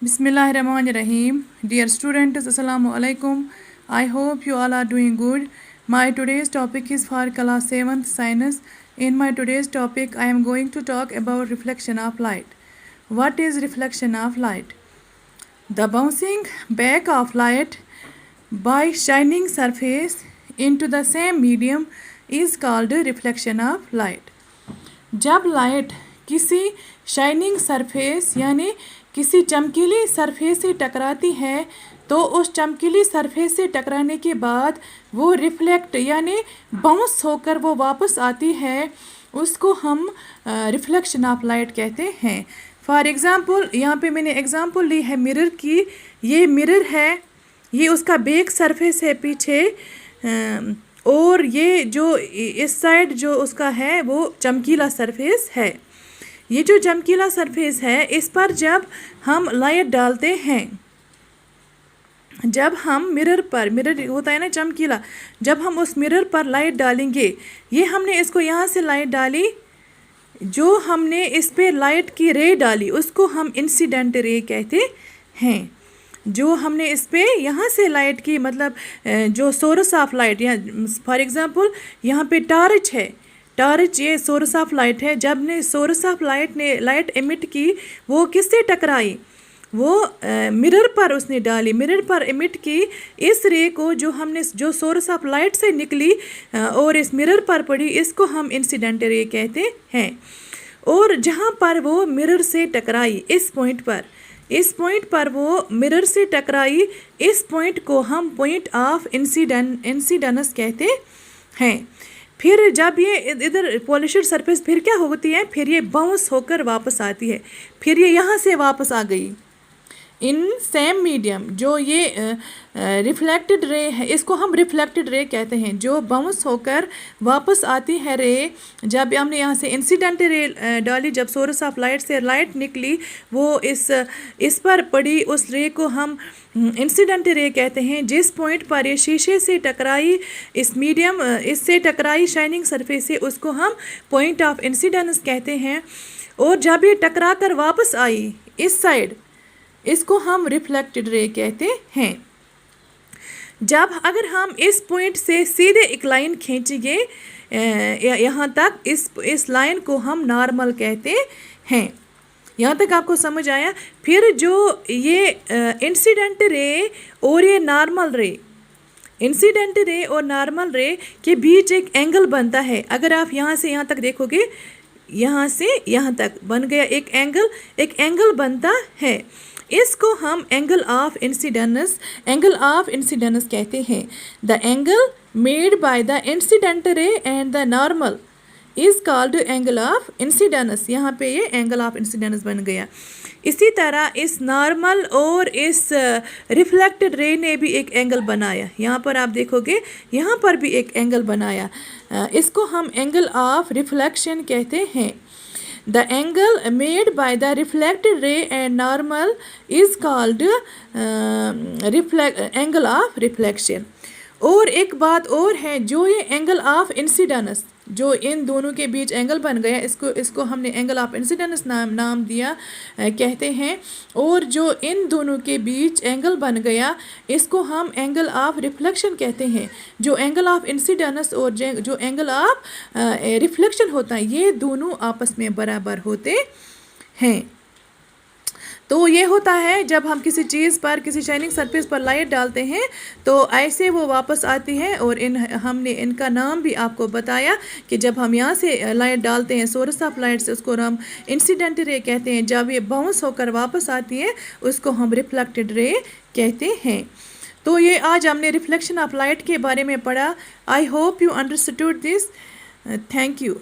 Bismillahirrahmanirrahim. Dear students, Assalamu alaikum. I hope you all are doing good. My today's topic is for class 7th science. In my today's topic, I am going to talk about reflection of light. What is reflection of light? The bouncing back of light by shining surface into the same medium is called reflection of light. जब light किसी shining surface यानी किसी चमकीली surface से टकराती है तो उस चमकीली सरफेस से टकराने के बाद वो रिफ्लेक्ट यानी बाउंस होकर वो वापस आती है, उसको हम रिफ्लेक्शन ऑफ लाइट कहते हैं। फॉर एग्ज़ाम्पल यहाँ पे मैंने एग्ज़ाम्पल ली है मिरर की। ये मिरर है, ये उसका बैक सरफेस है पीछे, और ये जो इस साइड जो उसका है वो चमकीला सरफेस है। ये जो चमकीला सरफेस है इस पर जब हम लाइट डालते हैं, जब हम मिरर होता है ना चमकीला, जब हम उस मिरर पर लाइट डालेंगे, ये हमने इसको यहाँ से लाइट डाली, जो हमने इस पे लाइट की रे डाली उसको हम इंसिडेंट रे कहते हैं। जो हमने इस पे यहाँ से लाइट की मतलब जो सोर्स ऑफ लाइट, या फॉर एग्ज़ाम्पल यहाँ पे टॉर्च है, टॉर्च ये सोर्स ऑफ लाइट है। जब ने सोर्स ऑफ लाइट ने लाइट एमिट की, वो किससे टकराई, वो मिरर पर उसने डाली, मिरर पर एमिट की इस रे को, जो हमने जो सोर्स ऑफ लाइट से निकली और इस मिरर पर पड़ी, इसको हम इंसिडेंट रे कहते हैं। और जहाँ पर वो मिरर से टकराई, इस पॉइंट पर वो मिरर से टकराई, इस पॉइंट को हम पॉइंट ऑफ इंसिडेंस कहते हैं। फिर जब ये इधर पॉलिश्ड सरफेस फिर क्या होती है, फिर ये बाउंस होकर वापस आती है, फिर ये यहाँ से वापस आ गई इन सेम मीडियम। जो ये रिफ्लेक्टेड रे है, इसको हम रिफ्लेक्टेड रे कहते हैं। जो बाउंस होकर वापस आती है रे, जब हमने यहाँ से इंसिडेंट रे डाली, जब सोर्स ऑफ लाइट से लाइट निकली, वो इस पर पड़ी, उस रे को हम इंसिडेंट रे कहते हैं। जिस पॉइंट पर ये शीशे से टकराई, इस मीडियम इससे टकराई शाइनिंग सरफेस से, उसको हम पॉइंट ऑफ इंसिडेंस कहते हैं। और जब ये टकरा कर वापस आई इस साइड, इसको हम रिफ्लेक्टेड रे कहते हैं। जब अगर हम इस पॉइंट से सीधे एक लाइन खींचेंगे यहाँ तक, इस लाइन को हम नॉर्मल कहते हैं। यहाँ तक आपको समझ आया। फिर जो ये इंसिडेंट रे और ये नॉर्मल रे, इंसिडेंट रे और नॉर्मल रे के बीच एक एंगल बनता है। अगर आप यहाँ से यहाँ तक देखोगे, यहाँ से यहाँ तक बन गया एक एंगल बनता है। इसको हम एंगल ऑफ इंसिडेंस कहते हैं। The angle made by the incident ray and the normal is called angle of incidence. यहाँ पे ये एंगल ऑफ इंसिडेंस बन गया। इसी तरह इस नॉर्मल और इस रिफ्लेक्टेड रे ने भी एक एंगल बनाया। यहाँ पर आप देखोगे, यहाँ पर भी एक एंगल बनाया। इसको हम एंगल ऑफ रिफ्लेक्शन कहते हैं। The angle made by the reflected ray and normal is called angle of reflection. और एक बात और है, जो ये एंगल ऑफ इंसिडेंस, जो इन दोनों के बीच एंगल बन गया, इसको हमने एंगल ऑफ इंसिडेंस नाम दिया कहते हैं। और जो इन दोनों के बीच एंगल बन गया, इसको हम एंगल ऑफ रिफ्लेक्शन कहते हैं। जो एंगल ऑफ इंसिडेंस और जो एंगल ऑफ रिफ्लेक्शन होता है, ये दोनों आपस में बराबर होते हैं। तो ये होता है जब हम किसी चीज़ पर, किसी शाइनिंग सरफेस पर लाइट डालते हैं तो ऐसे वो वापस आती है। और हमने इनका नाम भी आपको बताया कि जब हम यहाँ से लाइट डालते हैं सोर्स ऑफ लाइट से, उसको हम इंसिडेंट रे कहते हैं। जब ये बाउंस होकर वापस आती है, उसको हम रिफ्लेक्टेड रे कहते हैं। तो ये आज हमने रिफ्लेक्शन ऑफ लाइट के बारे में पढ़ा। I hope you understood this. Thank you.